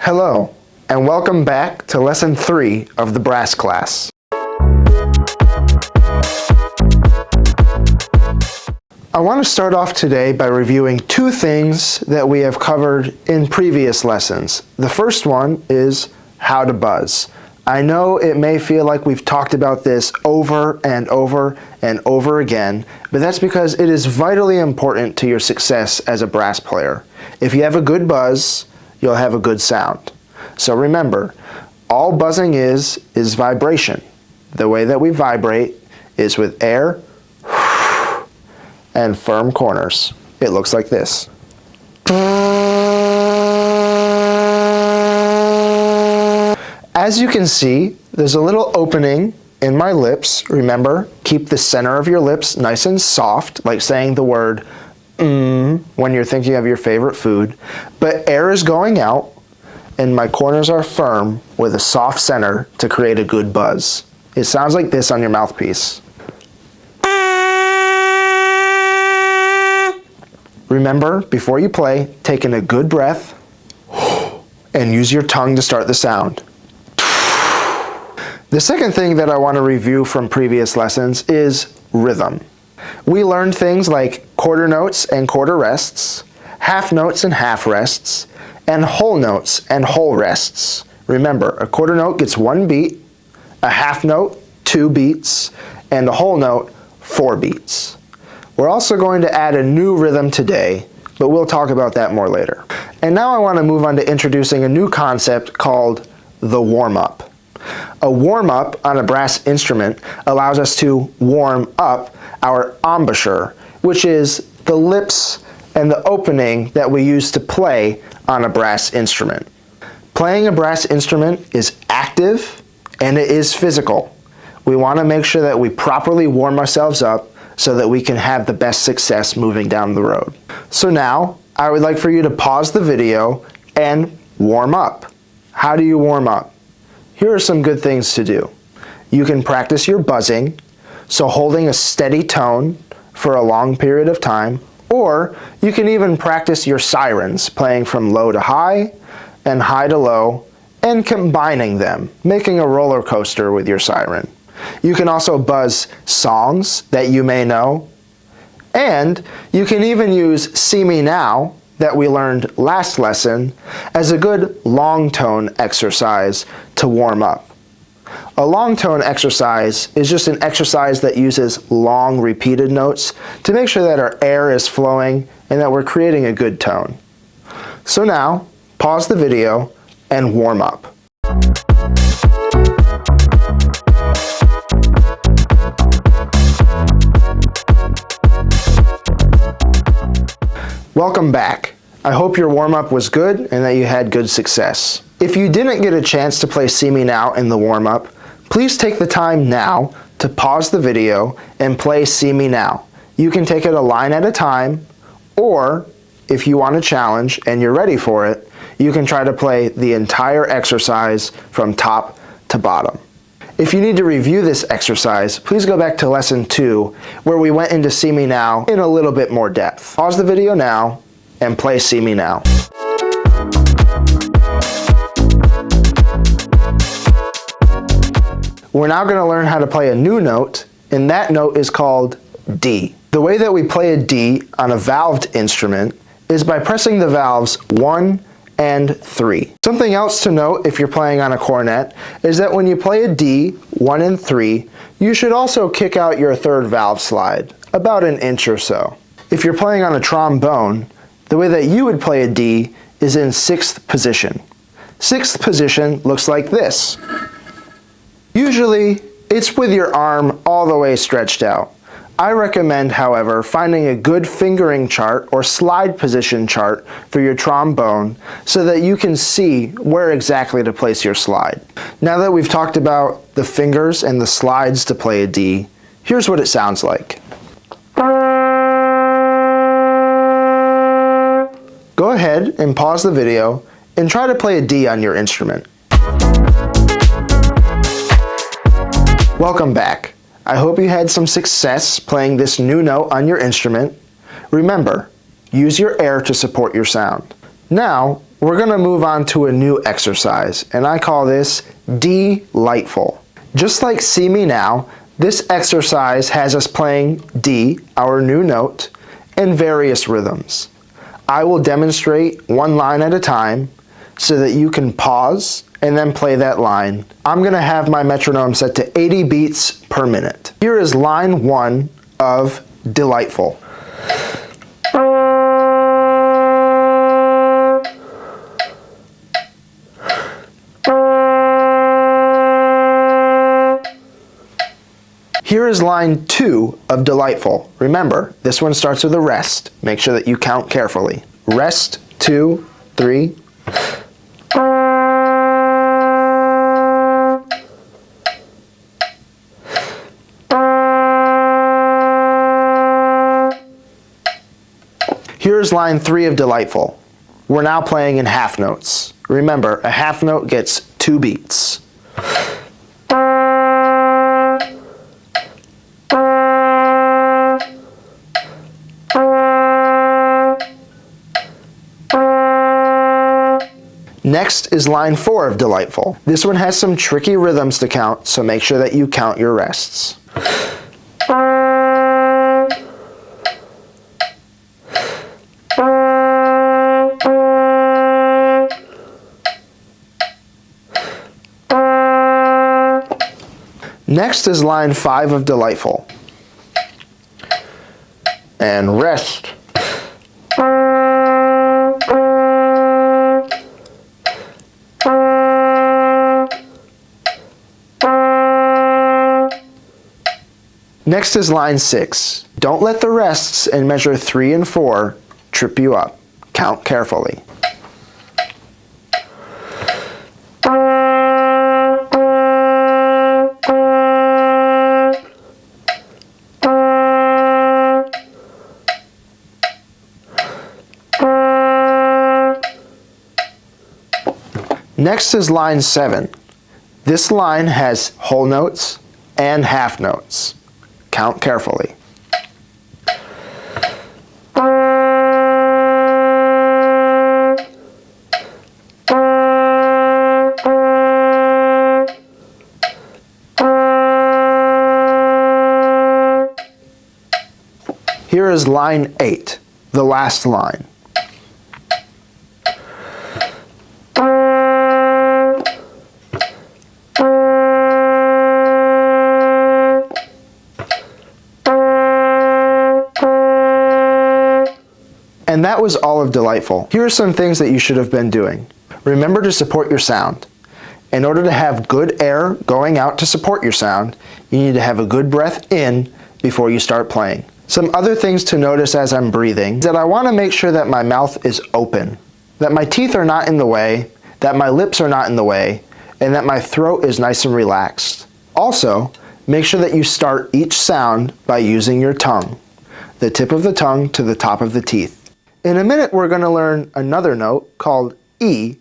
Hello, and welcome back to Lesson 3 of the brass class. I want to start off today by reviewing two things that we have covered in previous lessons. The first one is how to buzz. I know it may feel like we've talked about this over and over and over again, but that's because it is vitally important to your success as a brass player. If you have a good buzz, you'll have a good sound. So remember, all buzzing is vibration. The way that we vibrate is with air and firm corners. It looks like this. As you can see, there's a little opening in my lips. Remember, keep the center of your lips nice and soft, like saying the word when you're thinking of your favorite food. But air is going out, and my corners are firm with a soft center to create a good buzz. It sounds like this on your mouthpiece. Remember, before you play, take in a good breath and use your tongue to start the sound. The second thing that I want to review from previous lessons is rhythm. We learned things like quarter notes and quarter rests, half notes and half rests, and whole notes and whole rests. Remember, a quarter note gets 1 beat, a half note 2 beats, and a whole note 4 beats. We're also going to add a new rhythm today, but we'll talk about that more later. And now I want to move on to introducing a new concept called the warm-up. A warm-up on a brass instrument allows us to warm up our embouchure, which is the lips and the opening that we use to play on a brass instrument. Playing a brass instrument is active and it is physical. We want to make sure that we properly warm ourselves up so that we can have the best success moving down the road. So now, I would like for you to pause the video and warm up. How do you warm up? Here are some good things to do. You can practice your buzzing, so holding a steady tone for a long period of time, or you can even practice your sirens, playing from low to high and high to low, and combining them, making a roller coaster with your siren. You can also buzz songs that you may know, and you can even use See Me Now, that we learned last lesson, as a good long tone exercise to warm up. A long tone exercise is just an exercise that uses long repeated notes to make sure that our air is flowing and that we're creating a good tone. So now, pause the video and warm up. Welcome back. I hope your warm-up was good and that you had good success. If you didn't get a chance to play See Me Now in the warm-up, please take the time now to pause the video and play See Me Now. You can take it a line at a time, or if you want a challenge and you're ready for it, you can try to play the entire exercise from top to bottom. If you need to review this exercise, please go back to Lesson 2, where we went into See Me Now in a little bit more depth. Pause the video now and play See Me Now. We're now going to learn how to play a new note, and that note is called D. The way that we play a D on a valved instrument is by pressing the valves 1 and 3. Something else to note if you're playing on a cornet is that when you play a D, 1 and 3, you should also kick out your third valve slide, about an inch or so. If you're playing on a trombone, the way that you would play a D is in 6th position. 6th position looks like this. Usually, it's with your arm all the way stretched out. I recommend, however, finding a good fingering chart or slide position chart for your trombone so that you can see where exactly to place your slide. Now that we've talked about the fingers and the slides to play a D, here's what it sounds like. Go ahead and pause the video and try to play a D on your instrument. Welcome back. I hope you had some success playing this new note on your instrument. Remember, use your air to support your sound. Now, we're going to move on to a new exercise, and I call this D-lightful. Just like See Me Now, this exercise has us playing D, our new note, in various rhythms. I will demonstrate one line at a time so that you can pause and then play that line. I'm going to have my metronome set to 80 beats per minute. Here is line 1 of Delightful. Here is line 2 of Delightful. Remember, this one starts with a rest. Make sure that you count carefully. Rest, 2, 3. Here's line 3 of Delightful. We're now playing in half notes. Remember, a half note gets 2 beats. Next is line 4 of Delightful. This one has some tricky rhythms to count, so make sure that you count your rests. Next is line 5 of Delightful. And rest. Next is line 6. Don't let the rests in measure 3 and 4 trip you up. Count carefully. Next is line 7. This line has whole notes and half notes. Count carefully. Here is line 8, the last line. And that was all of Delightful. Here are some things that you should have been doing. Remember to support your sound. In order to have good air going out to support your sound, you need to have a good breath in before you start playing. Some other things to notice as I'm breathing is that I want to make sure that my mouth is open, that my teeth are not in the way, that my lips are not in the way, and that my throat is nice and relaxed. Also, make sure that you start each sound by using your tongue, the tip of the tongue to the top of the teeth. In a minute, we're going to learn another note called E,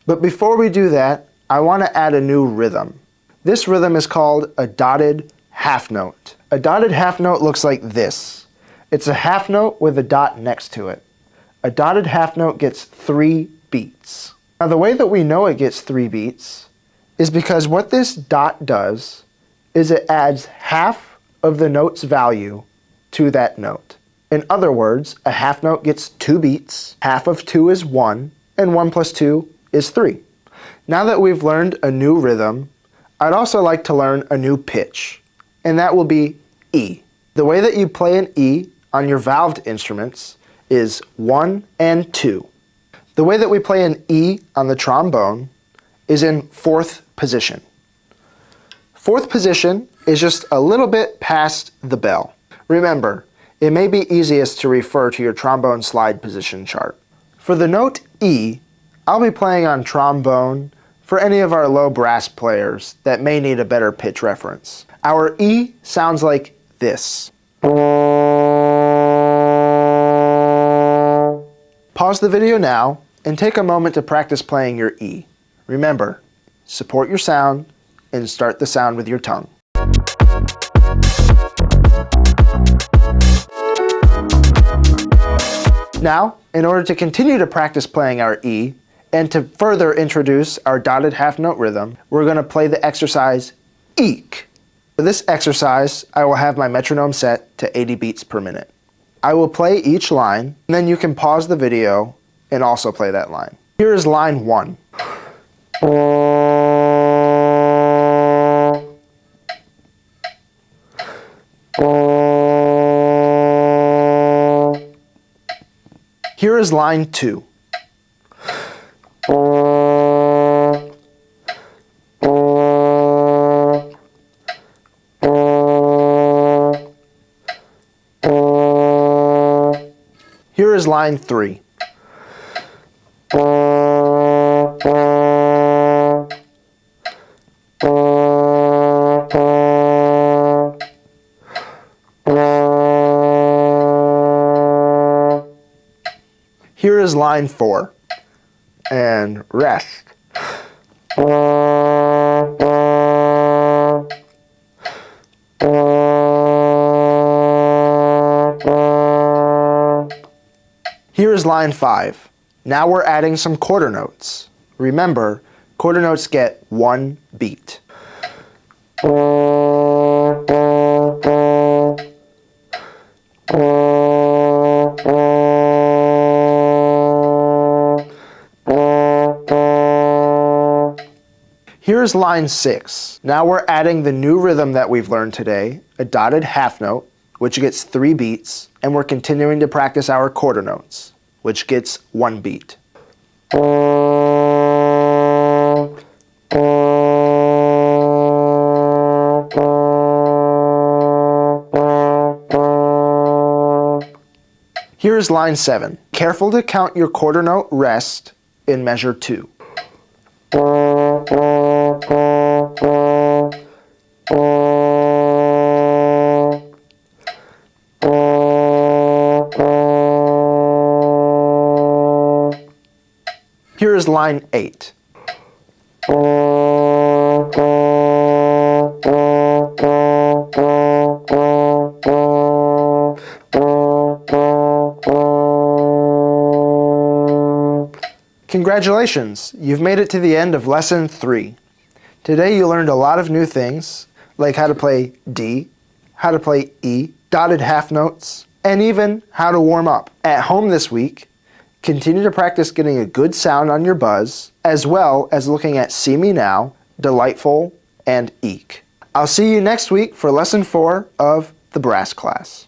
but before we do that, I want to add a new rhythm. This rhythm is called a dotted half note. A dotted half note looks like this. It's a half note with a dot next to it. A dotted half note gets 3 beats. Now the way that we know it gets 3 beats is because what this dot does is it adds half of the note's value to that note. In other words, a half note gets 2 beats, half of 2 is 1, and 1 plus 2 is 3. Now that we've learned a new rhythm, I'd also like to learn a new pitch, and that will be E. The way that you play an E on your valved instruments is 1 and 2. The way that we play an E on the trombone is in 4th position. 4th position is just a little bit past the bell. Remember, it may be easiest to refer to your trombone slide position chart. For the note E, I'll be playing on trombone for any of our low brass players that may need a better pitch reference. Our E sounds like this. Pause the video now and take a moment to practice playing your E. Remember, support your sound and start the sound with your tongue. Now, in order to continue to practice playing our E And to further introduce our dotted half note rhythm, we're going to play the exercise eek. For this exercise, I will have my metronome set to 80 beats per minute. I will play each line, and then you can pause the video and also play that line. Here is line 1. Here is line 2. Here is line 3. Here is line 4. And rest. Here is line 5. Now we're adding some quarter notes. Remember, quarter notes get 1 beat. Here's line 6. Now we're adding the new rhythm that we've learned today, a dotted half note, which gets 3 beats, and we're continuing to practice our quarter notes, which gets 1 beat. Here's line 7. Careful to count your quarter note rest in measure 2. Here is line 8. Congratulations! You've made it to the end of lesson 3. Today you learned a lot of new things, like how to play D, how to play E, dotted half notes, and even how to warm up. At home this week, continue to practice getting a good sound on your buzz, as well as looking at See Me Now, Delightful, and Eek. I'll see you next week for lesson 4 of the brass class.